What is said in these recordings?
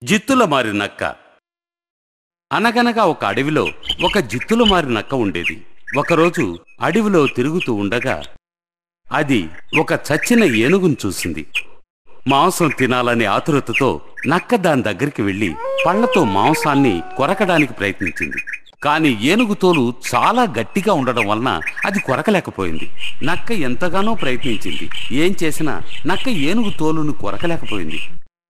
జిత్తుల మారి నక్క. అనగనగా ఒక అడవిలో ఒక జిత్తుల మారి నక్క ఉండేది. ఒకరోజు అడవిలో తిరుగుతూ ఉండగా అది ఒక చచ్చిన ఏనుగును చూసింది. మాంసం తినాలనే ఆతురతతో నక్క దాని దగ్గరికి వెళ్లి పళ్లతో మాంసాన్ని కొరకడానికి ప్రయత్నించింది. కాని ఏనుగు తోలు చాలా గట్టిగా ఉండడం వలన అది కొరకలేకపోయింది. నక్క ఎంతగానో ప్రయత్నించింది. ఏం చేసినా నక్క ఏనుగు తోలును కొరకలేకపోయింది.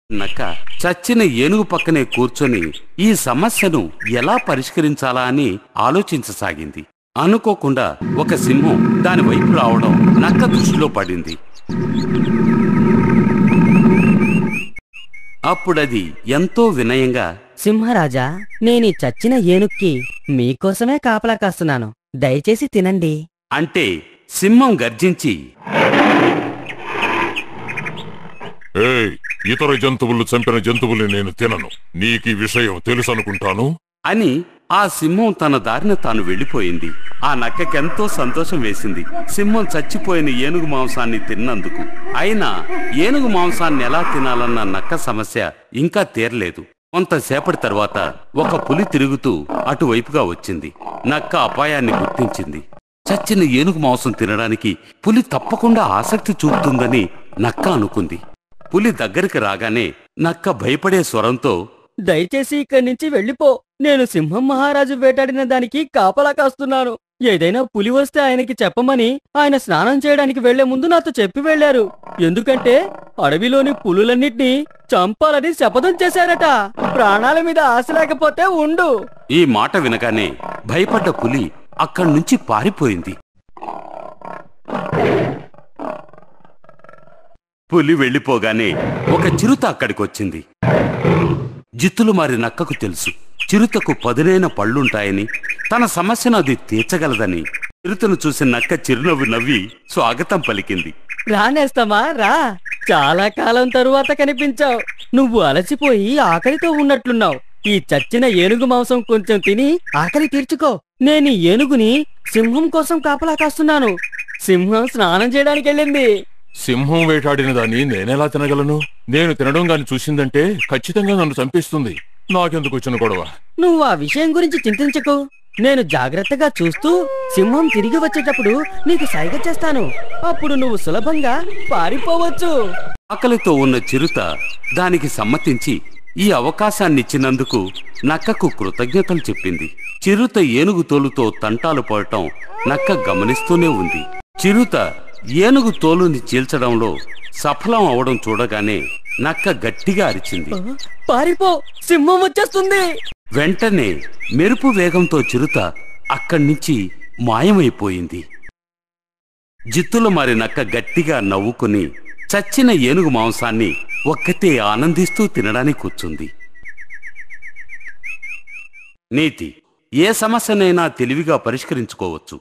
నక్క చచ్చిన ఏనుగు పక్కనే కూర్చొని ఈ సమస్యను ఎలా పరిష్కరించాలా అని ఆలోచించసాగింది. అనుకోకుండా ఒక సింహం దాని వైపు రావడం నక్క దృష్టిలో పడింది. అప్పుడది ఎంతో వినయంగా, సింహరాజా, నేనీ చచ్చిన ఏనుక్కి మీకోసమే కాపలా కాస్తున్నాను, దయచేసి తినండి అంటే సింహం గర్జించి, ఏయ్, ఇతర జంతువులు చంపిన జంతువుల్ని నేను తినను, నీకీ విషయం తెలుసనుకుంటాను అని ఆ సింహం తన దారిన తాను వెళ్లిపోయింది. ఆ నక్కకెంతో సంతోషం వేసింది సింహం చచ్చిపోయిన ఏనుగు మాంసాన్ని తిన్నందుకు. అయినా ఏనుగు మాంసాన్ని ఎలా తినాలన్న నక్క సమస్య ఇంకా తీరలేదు. కొంతసేపటి తర్వాత ఒక పులి తిరుగుతూ అటువైపుగా వచ్చింది. నక్క అపాయాన్ని గుర్తించింది. చచ్చిన ఏనుగు మాంసం తినడానికి పులి తప్పకుండా ఆసక్తి చూపుతుందని నక్క అనుకుంది. పులి దగ్గరికి రాగానే నక్క భయపడే స్వరంతో, దయచేసి ఇక్కడి నుంచి వెళ్ళిపో, నేను సింహం మహారాజు వేటాడిన దానికి కాపలా కాస్తున్నాను. ఏదైనా పులి వస్తే ఆయనకి చెప్పమని ఆయన స్నానం చేయడానికి వెళ్లే ముందు నాతో చెప్పి వెళ్లారు. ఎందుకంటే అడవిలోని పులులన్నిటినీ చంపాలని శపథం చేశారట. ప్రాణాల మీద ఆశ లేకపోతే ఉండు. ఈ మాట వినగానే భయపడ్డ పులి అక్కడి నుంచి పారిపోయింది. పులి వెళ్లిపోగానే ఒక చిరుత అక్కడికొచ్చింది. జిత్తులు మారి నక్కకు తెలుసు చిరుతకు పదునైన పళ్ళుంటాయని, తన సమస్యను అది తీర్చగలదని. చిరుతను చూసి నక్క చిరునవ్వు నవ్వి స్వాగతం పలికింది. రానేస్తామా, రా. చాలా కాలం తరువాత కనిపించావు. నువ్వు అలసిపోయి ఆకలితో ఉన్నట్లున్నావు. ఈ చచ్చిన ఏనుగు మాంసం కొంచెం తిని ఆకలి తీర్చుకో. నేను ఈ ఏనుగుని సింహం కోసం కాపలా కాస్తున్నాను. సింహం స్నానం చేయడానికి వెళ్ళింది. సింహం వేటాడిన దాన్ని నేనెలా తినగలను? నేను తినడం గాని చూసిందంటే ఖచ్చితంగా నన్ను చంపేస్తుంది. నాకెందుకు వచ్చిన గొడవ? నువ్వు ఆ విషయం గురించి చింతించకు. నేను జాగ్రత్తగా చూస్తూ సింహం తిరిగి వచ్చేటప్పుడు నీకు సైగ చేస్తాను. అప్పుడు నువ్వు సులభంగా పారిపోవచ్చు. ఆకలితో ఉన్న చిరుత దానికి సమ్మతించి ఈ అవకాశాన్నిచ్చినందుకు నక్కకు కృతజ్ఞతలు చెప్పింది. చిరుత ఏనుగు తోలుతో తంటాలు పడటం నక్క గమనిస్తూనే ఉంది. చిరుత ఏనుగు తోలుని చీల్చడంలో సఫలం అవడం చూడగానే నక్క గట్టిగా అరిచింది, పారిపో, సింహం వచ్చేస్తుంది. వెంటనే మెరుపు వేగంతో చిరుత అక్కడ్నుంచి మాయమైపోయింది. జిత్తుల మారి నక్క గట్టిగా నవ్వుకుని చచ్చిన ఏనుగు మాంసాన్ని ఒక్కతే ఆనందిస్తూ తినడానికి కూర్చుంది. నీతి: ఏ సమస్యనైనా తెలివిగా పరిష్కరించుకోవచ్చు,